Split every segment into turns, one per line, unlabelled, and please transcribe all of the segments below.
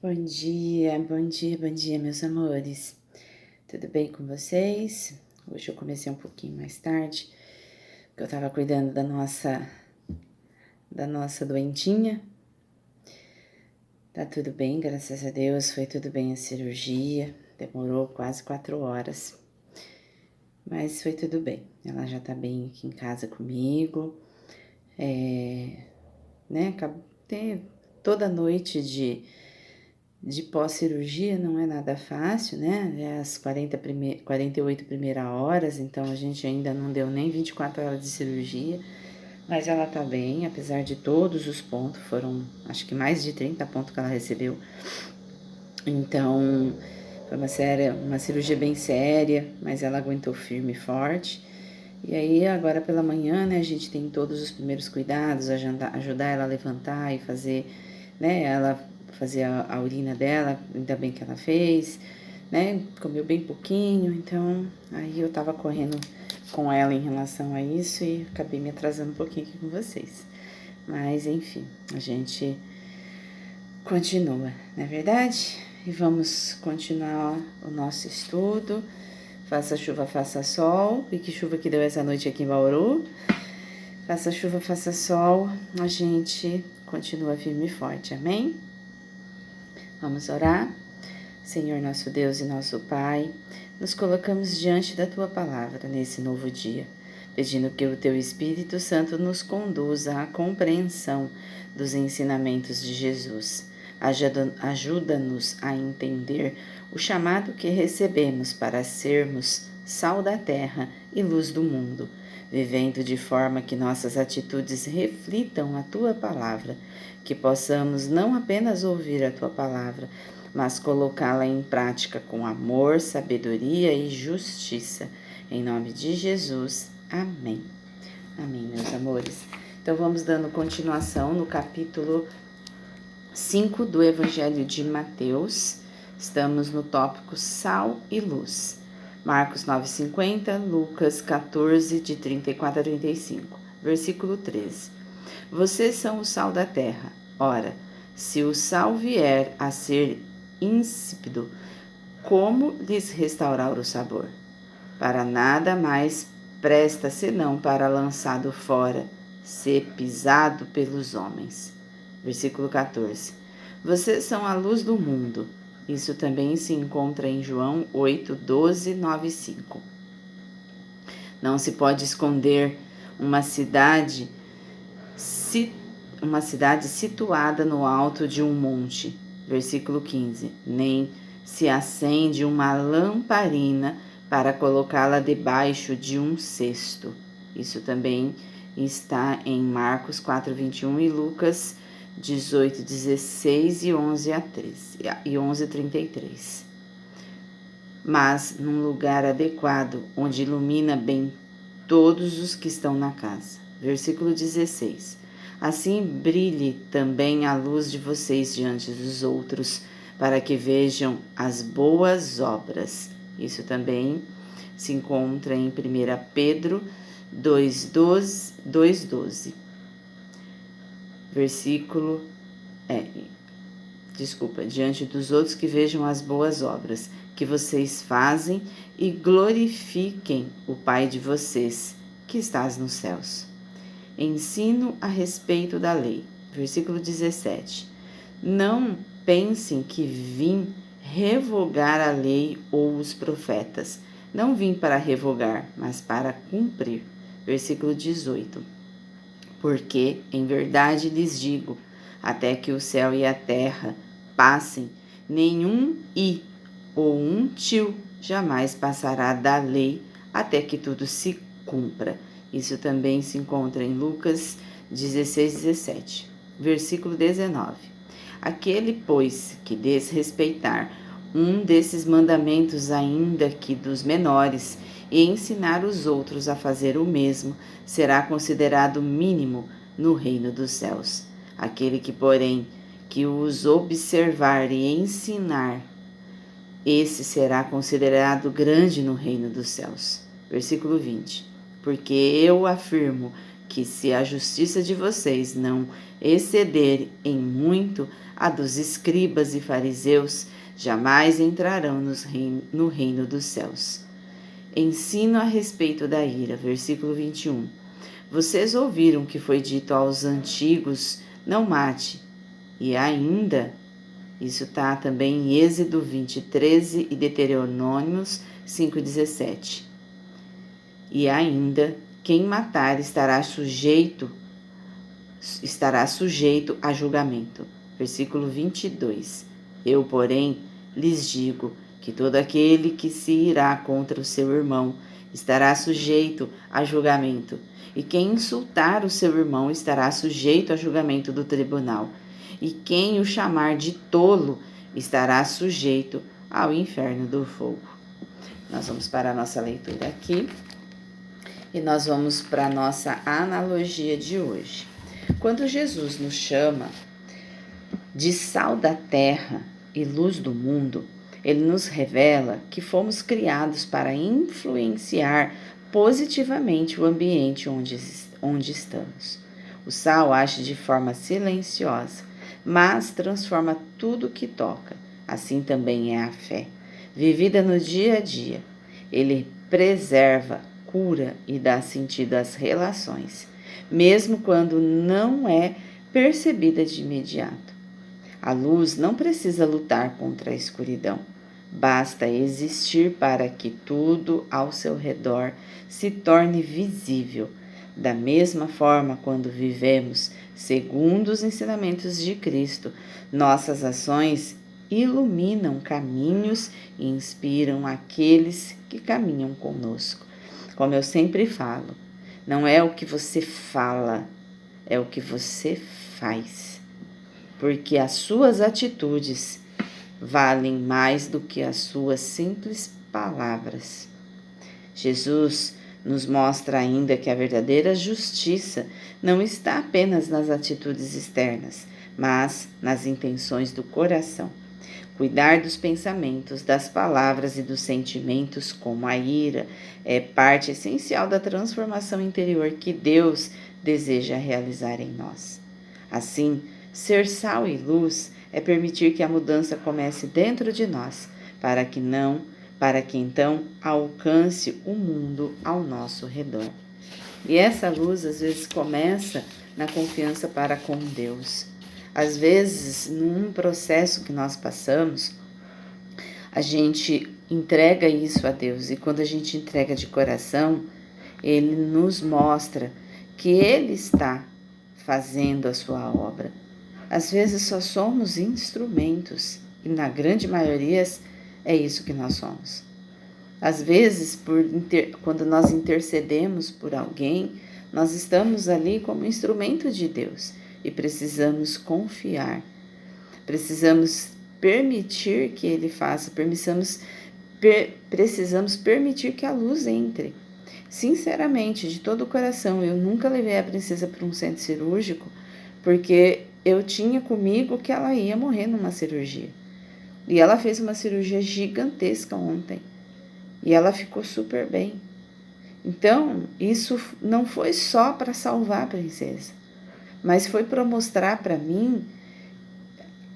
Bom dia, meus amores. Tudo bem com vocês? Hoje eu comecei um pouquinho mais tarde, porque eu tava cuidando da nossa doentinha. Tá tudo bem, graças a Deus, foi tudo bem a cirurgia, demorou quase 4 horas, mas foi tudo bem. Ela já tá bem aqui em casa comigo, ter toda noite de pós-cirurgia não é nada fácil, né? É as 48 primeiras horas, então a gente ainda não deu nem 24 horas de cirurgia, mas ela tá bem, apesar de todos os pontos, foram acho que mais de 30 pontos que ela recebeu. Então, foi uma cirurgia bem séria, mas ela aguentou firme e forte. E aí, agora pela manhã, né, a gente tem todos os primeiros cuidados, ajudar ela a levantar e fazer, né, ela fazer a urina dela, ainda bem que ela fez, né, comeu bem pouquinho, então aí eu tava correndo com ela em relação a isso e acabei me atrasando um pouquinho aqui com vocês. Mas enfim, a gente continua, não é verdade? E vamos continuar o nosso estudo. Faça chuva, faça sol. E que chuva que deu essa noite aqui em Bauru. Faça chuva, faça sol. A gente continua firme e forte, amém? Vamos orar? Senhor nosso Deus e nosso Pai, nos colocamos diante da Tua Palavra nesse novo dia, pedindo que o Teu Espírito Santo nos conduza à compreensão dos ensinamentos de Jesus. Ajuda-nos a entender o chamado que recebemos para sermos sal da terra e luz do mundo, vivendo de forma que nossas atitudes reflitam a Tua Palavra, que possamos não apenas ouvir a Tua Palavra, mas colocá-la em prática com amor, sabedoria e justiça. Em nome de Jesus. Amém. Amém, meus amores. Então vamos dando continuação no capítulo 5 do Evangelho de Mateus. Estamos no tópico sal e luz. Marcos 9,50, Lucas 14, de 34 a 35. Versículo 13. Vocês são o sal da terra. Ora, se o sal vier a ser insípido, como lhes restaurar o sabor? Para nada mais presta senão para lançado fora, ser pisado pelos homens. Versículo 14. Vocês são a luz do mundo. Isso também se encontra em João 8, 12, 9 e 5. Não se pode esconder uma cidade situada no alto de um monte. Versículo 15. Nem se acende uma lamparina para colocá-la debaixo de um cesto. Isso também está em Marcos 4, 21 e Lucas 18, 16 e 11 a 13, e 11, 33. Mas num lugar adequado, onde ilumina bem todos os que estão na casa. Versículo 16. Assim brilhe também a luz de vocês diante dos outros, para que vejam as boas obras. Isso também se encontra em 1 Pedro 2:12. Diante dos outros que vejam as boas obras que vocês fazem e glorifiquem o Pai de vocês, que estás nos céus. Ensino a respeito da lei. Versículo 17. Não pensem que vim revogar a lei ou os profetas. Não vim para revogar, mas para cumprir. Versículo 18. Porque, em verdade lhes digo, até que o céu e a terra passem, nenhum i ou um tio jamais passará da lei até que tudo se cumpra. Isso também se encontra em Lucas 16, 17. Versículo 19. Aquele, pois, que desrespeitar um desses mandamentos, ainda que dos menores, e ensinar os outros a fazer o mesmo, será considerado mínimo no reino dos céus. Aquele que, porém, que os observar e ensinar, esse será considerado grande no reino dos céus. Versículo 20. Porque eu afirmo que se a justiça de vocês não exceder em muito a dos escribas e fariseus, jamais entrarão no reino dos céus. Ensino a respeito da ira, versículo 21. Vocês ouviram que foi dito aos antigos, não mate, e ainda, isso está também em Êxodo 20:13 e Deuteronômios 5:17. E ainda, quem matar estará sujeito a julgamento. Versículo 22. Eu, porém, lhes digo que todo aquele que se irá contra o seu irmão estará sujeito a julgamento, e quem insultar o seu irmão estará sujeito a julgamento do tribunal, e quem o chamar de tolo estará sujeito ao inferno do fogo. Nós vamos para a nossa leitura aqui e nós vamos para a nossa analogia de hoje. Quando Jesus nos chama de sal da terra e luz do mundo, ele nos revela que fomos criados para influenciar positivamente o ambiente onde estamos. O sal age de forma silenciosa, mas transforma tudo que toca. Assim também é a fé, vivida no dia a dia. Ele preserva, cura e dá sentido às relações, mesmo quando não é percebida de imediato. A luz não precisa lutar contra a escuridão. Basta existir para que tudo ao seu redor se torne visível. Da mesma forma, quando vivemos segundo os ensinamentos de Cristo, nossas ações iluminam caminhos e inspiram aqueles que caminham conosco. Como eu sempre falo, não é o que você fala, é o que você faz. Porque as suas atitudes valem mais do que as suas simples palavras. Jesus nos mostra ainda que a verdadeira justiça não está apenas nas atitudes externas, mas nas intenções do coração. Cuidar dos pensamentos, das palavras e dos sentimentos, como a ira, é parte essencial da transformação interior que Deus deseja realizar em nós. Assim, ser sal e luz é permitir que a mudança comece dentro de nós, para que então alcance o mundo ao nosso redor. E essa luz às vezes começa na confiança para com Deus. Às vezes, num processo que nós passamos, a gente entrega isso a Deus, e quando a gente entrega de coração, Ele nos mostra que Ele está fazendo a sua obra. Às vezes só somos instrumentos, e na grande maioria é isso que nós somos. Às vezes, quando nós intercedemos por alguém, nós estamos ali como instrumento de Deus e precisamos confiar, precisamos permitir que Ele faça, precisamos permitir que a luz entre. Sinceramente, de todo o coração, eu nunca levei a princesa para um centro cirúrgico porque eu tinha comigo que ela ia morrer numa cirurgia. E ela fez uma cirurgia gigantesca ontem. E ela ficou super bem. Então, isso não foi só para salvar a princesa, mas foi para mostrar para mim,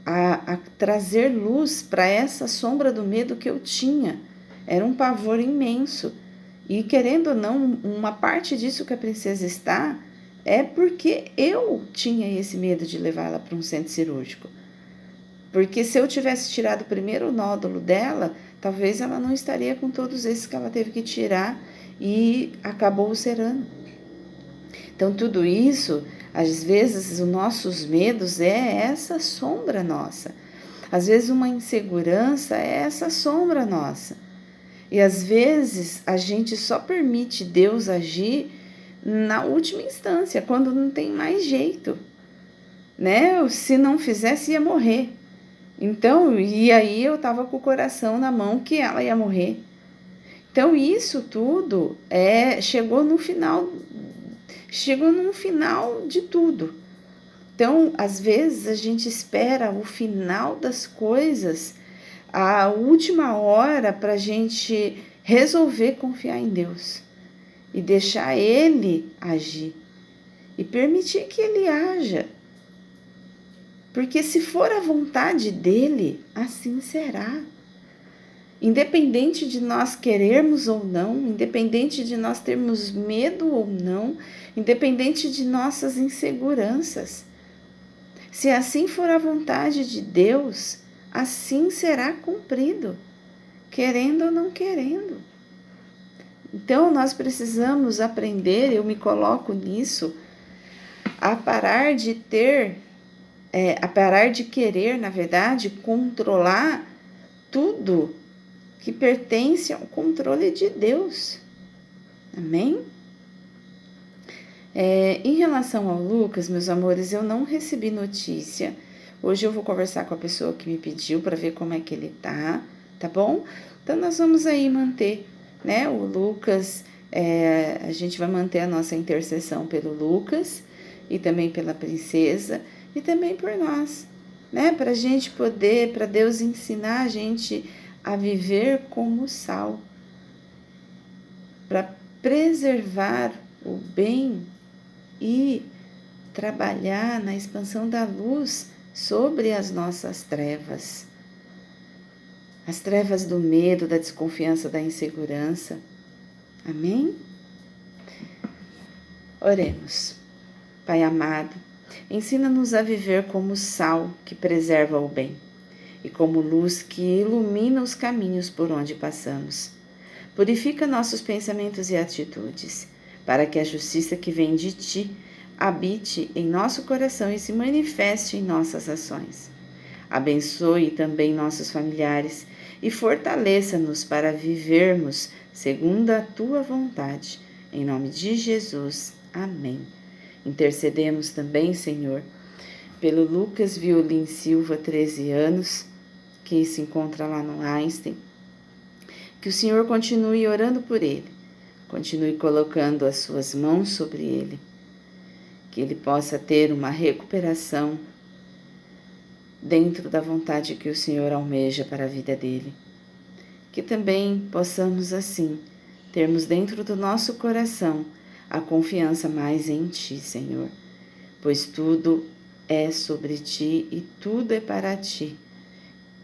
a trazer luz para essa sombra do medo que eu tinha. Era um pavor imenso. E querendo ou não, uma parte disso que a princesa está é porque eu tinha esse medo de levar ela para um centro cirúrgico. Porque se eu tivesse tirado o primeiro nódulo dela, talvez ela não estaria com todos esses que ela teve que tirar e acabou ulcerando. Então, tudo isso, às vezes, os nossos medos é essa sombra nossa. Às vezes, uma insegurança é essa sombra nossa. E, às vezes, a gente só permite Deus agir na última instância, quando não tem mais jeito, né? Se não fizesse, ia morrer. Então, e aí eu estava com o coração na mão que ela ia morrer. Então, isso tudo chegou no final de tudo. Então, às vezes, a gente espera o final das coisas, a última hora, para a gente resolver confiar em Deus e deixar Ele agir. e permitir que Ele haja. Porque se for a vontade dEle, assim será. Independente de nós querermos ou não, independente de nós termos medo ou não, independente de nossas inseguranças. Se assim for a vontade de Deus, assim será cumprido, querendo ou não querendo. Então, nós precisamos aprender, eu me coloco nisso, a parar de querer, na verdade, controlar tudo que pertence ao controle de Deus. Amém? Em relação ao Lucas, meus amores, eu não recebi notícia. Hoje eu vou conversar com a pessoa que me pediu para ver como é que ele tá bom? Então, nós vamos aí manter, né, o Lucas, a gente vai manter a nossa intercessão pelo Lucas e também pela princesa e também por nós, né, para a gente poder, para Deus ensinar a gente a viver como sal, para preservar o bem e trabalhar na expansão da luz sobre as nossas trevas. As trevas do medo, da desconfiança, da insegurança. Amém? Oremos. Pai amado, ensina-nos a viver como sal que preserva o bem e como luz que ilumina os caminhos por onde passamos. Purifica nossos pensamentos e atitudes, para que a justiça que vem de Ti habite em nosso coração e se manifeste em nossas ações. Abençoe também nossos familiares e fortaleça-nos para vivermos segundo a Tua vontade. Em nome de Jesus. Amém. Intercedemos também, Senhor, pelo Lucas Violin Silva, 13 anos, que se encontra lá no Einstein. Que o Senhor continue orando por ele, continue colocando as suas mãos sobre ele, que ele possa ter uma recuperação dentro da vontade que o Senhor almeja para a vida dele. Que também possamos assim termos dentro do nosso coração a confiança mais em Ti, Senhor, pois tudo é sobre Ti e tudo é para Ti,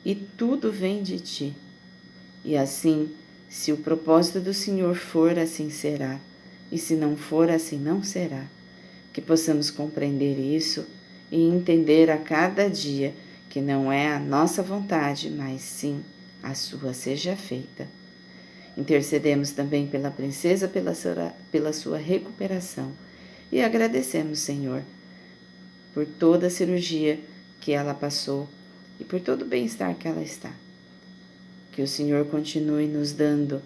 e tudo vem de Ti. E assim, se o propósito do Senhor for, assim será, e se não for, assim não será. Que possamos compreender isso e entender a cada dia que não é a nossa vontade, mas sim a Sua seja feita. Intercedemos também pela princesa, pela sua recuperação e agradecemos, Senhor, por toda a cirurgia que ela passou e por todo o bem-estar que ela está. Que o Senhor continue nos dando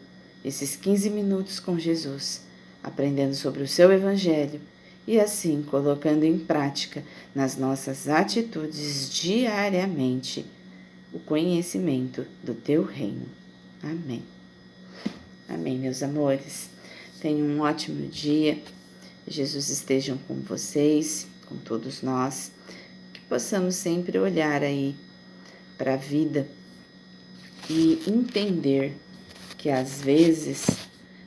esses 15 minutos com Jesus, aprendendo sobre o Seu Evangelho e assim colocando em prática nas nossas atitudes diariamente o conhecimento do Teu reino. Amém. Amém, meus amores. Tenham um ótimo dia. Jesus esteja com vocês, com todos nós. Que possamos sempre olhar aí para a vida e entender que às vezes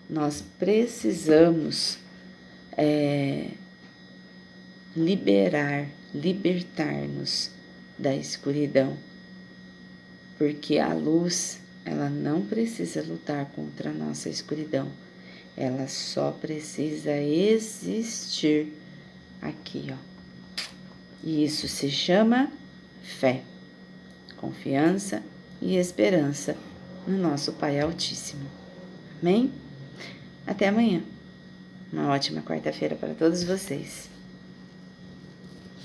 nós precisamos libertar-nos da escuridão, porque a luz, ela não precisa lutar contra a nossa escuridão, ela só precisa existir aqui, ó. E isso se chama fé, confiança e esperança no nosso Pai Altíssimo. Amém? Até amanhã. Uma ótima quarta-feira para todos vocês.